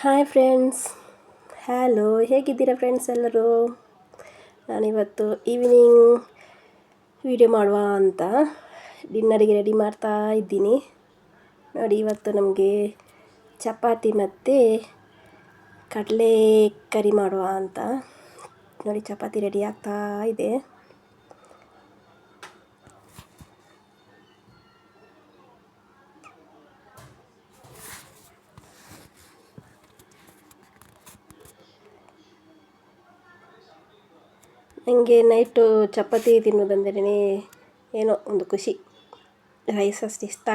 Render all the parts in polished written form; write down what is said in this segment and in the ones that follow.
Hi friends, hello, ಹೇಗಿದ್ದೀರಾ friends ಎಲ್ಲರೂ? ನಾನಿವತ್ತು ಈವ್ನಿಂಗ್ ವಿಡಿಯೋ ಮಾಡುವ ಅಂತ ಡಿನ್ನರಿಗೆ ರೆಡಿ ಮಾಡ್ತಾ ಇದ್ದೀನಿ. ನೋಡಿ, ಇವತ್ತು ನಮಗೆ ಚಪಾತಿ ಮತ್ತು ಕಡಲೆ ಕರಿ ಮಾಡುವ ಅಂತ. ನೋಡಿ, ಚಪಾತಿ ರೆಡಿ ಆಗ್ತಾ ಇದೆ. ನನಗೆ ನೈಟು ಚಪಾತಿ ತಿನ್ನೋದಂದ್ರೇ ಏನೋ ಒಂದು ಖುಷಿ. ರೈಸ್ ಅಷ್ಟು ಇಷ್ಟ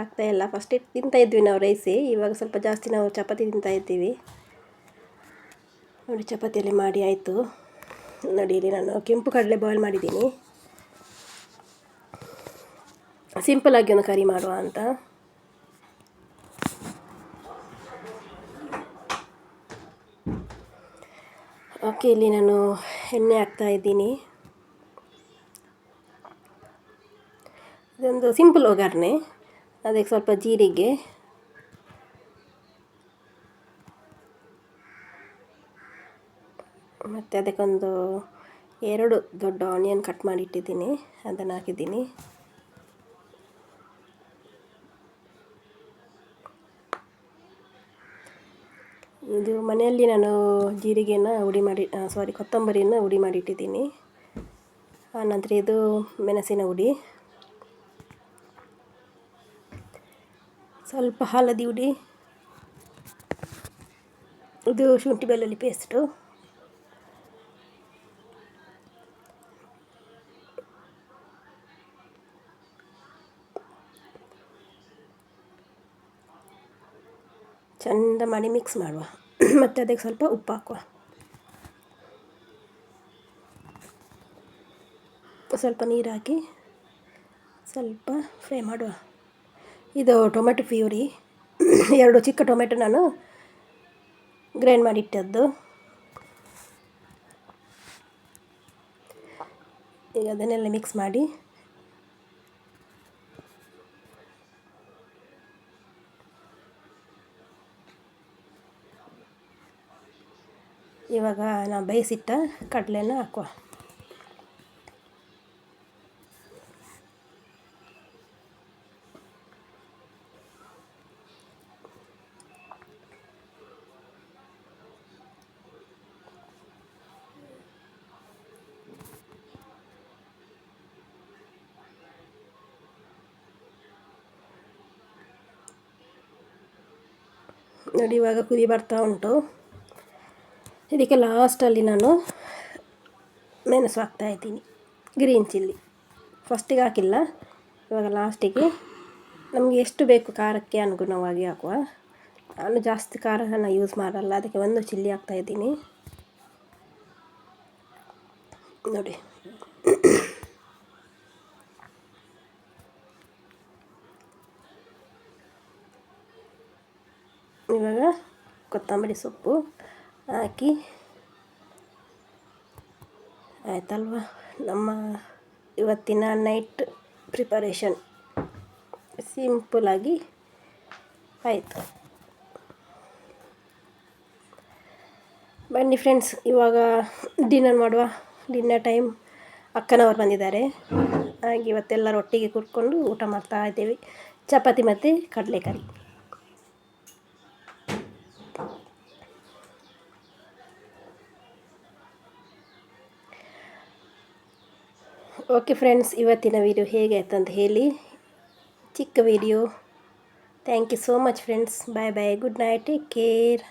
ಆಗ್ತಾ ಇಲ್ಲ. ಫಸ್ಟ್ ತಿಂತಾಯಿದ್ವಿ ನಾವು ರೈಸೇ, ಇವಾಗ ಸ್ವಲ್ಪ ಜಾಸ್ತಿ ನಾವು ಚಪಾತಿ ತಿಂತಾಯಿದ್ದೀವಿ. ನೋಡಿ, ಚಪಾತಿಯಲ್ಲಿ ಮಾಡಿ ಆಯಿತು. ನೋಡಿ, ಇಲ್ಲಿ ನಾನು ಕೆಂಪು ಕಡಲೆ ಬಾಯ್ಲ್ ಮಾಡಿದ್ದೀನಿ. ಸಿಂಪಲ್ಲಾಗಿ ಒಂದು ಕರಿ ಮಾಡುವ ಅಂತ. ಓಕೆ, ಇಲ್ಲಿ ನಾನು ಎಣ್ಣೆ ಹಾಕ್ತಾ ಇದ್ದೀನಿ. ಇದೊಂದು ಸಿಂಪಲ್ ಒಗ್ಗರಣೆ. ಅದಕ್ಕೆ ಸ್ವಲ್ಪ ಜೀರಿಗೆ, ಮತ್ತು ಅದಕ್ಕೊಂದು 2 ದೊಡ್ಡ ಆನಿಯನ್ ಕಟ್ ಮಾಡಿ ಇಟ್ಟಿದ್ದೀನಿ, ಅದನ್ನು ಹಾಕಿದ್ದೀನಿ. ಇದು ಮನೆಯಲ್ಲಿ ನಾನು ಜೀರಿಗೆಯನ್ನು ಕೊತ್ತಂಬರಿಯನ್ನು ಹುಡಿ ಮಾಡಿ ಇಟ್ಟಿದ್ದೀನಿ. ಆನಂತರ ಇದು ಮೆಣಸಿನ ಹುಡಿ, ಸ್ವಲ್ಪ ಹಳದಿ ಹುಡಿ, ಇದು ಶುಂಠಿ ಬೆಳ್ಳುಳ್ಳಿ ಪೇಸ್ಟು, ಚೆಂದ ಮಾಡಿ ಮಿಕ್ಸ್ ಮಾಡುವ. ಮತ್ತು ಅದಕ್ಕೆ ಸ್ವಲ್ಪ ಉಪ್ಪು ಹಾಕುವ. ಸ್ವಲ್ಪ ನೀರು ಹಾಕಿ ಸ್ವಲ್ಪ ಫ್ರೈ ಮಾಡುವ. ಇದು ಟೊಮೆಟೊ ಪ್ಯೂರಿ, 2 ಚಿಕ್ಕ ಟೊಮೆಟೊ ನಾನು ಗ್ರೈಂಡ್ ಮಾಡಿಟ್ಟದ್ದು. ಈಗ ಅದನ್ನೆಲ್ಲ ಮಿಕ್ಸ್ ಮಾಡಿ ಇವಾಗ ನಾವು ಬೇಯಿಸಿಟ್ಟ ಕಡಲೆನ ಹಾಕುವ. ನೋಡಿ, ಇವಾಗ ಕುದಿ ಬರ್ತಾ ಉಂಟು. ಇದಕ್ಕೆ ಲಾಸ್ಟಲ್ಲಿ ನಾನು ಮೆಣಸು ಹಾಕ್ತಾಯಿದ್ದೀನಿ, ಗ್ರೀನ್ ಚಿಲ್ಲಿ. ಫಸ್ಟಿಗೆ ಹಾಕಿಲ್ಲ, ಇವಾಗ ಲಾಸ್ಟಿಗೆ ನಮಗೆ ಎಷ್ಟು ಬೇಕು ಖಾರಕ್ಕೆ ಅನುಗುಣವಾಗಿ ಹಾಕುವ. ನಾನು ಜಾಸ್ತಿ ಖಾರನ ಯೂಸ್ ಮಾಡಲ್ಲ, ಅದಕ್ಕೆ 1 ಚಿಲ್ಲಿ ಹಾಕ್ತಾಯಿದ್ದೀನಿ. ನೋಡಿ, ಇವಾಗ ಕೊತ್ತಂಬರಿ ಸೊಪ್ಪು ಹಾಕಿ ಆಯ್ತಲ್ವ, ನಮ್ಮ ಇವತ್ತಿನ ನೈಟ್ ಪ್ರಿಪರೇಷನ್ ಸಿಂಪಲಾಗಿ ಆಯಿತು. ಬನ್ನಿ ಫ್ರೆಂಡ್ಸ್, ಇವಾಗ ಡಿನ್ನರ್ ಮಾಡುವ. Dinner time. ಅಕ್ಕನವರು ಬಂದಿದ್ದಾರೆ, ಹಾಗೆ ಇವತ್ತೆಲ್ಲರೂ ಒಟ್ಟಿಗೆ ಕೂತ್ಕೊಂಡು ಊಟ ಮಾಡ್ತಾ ಇದ್ದೇವೆ. ಚಪಾತಿ ಮತ್ತು ಕಡಲೆಕರಿ. ಓಕೆ ಫ್ರೆಂಡ್ಸ್, ಇವತ್ತಿನ ವಿಡಿಯೋ ಹೇಗೆ ಆಯ್ತು ಅಂತ ಹೇಳಿ. ಚಿಕ್ಕ video. Thank you so much friends. Bye bye, good night, take care.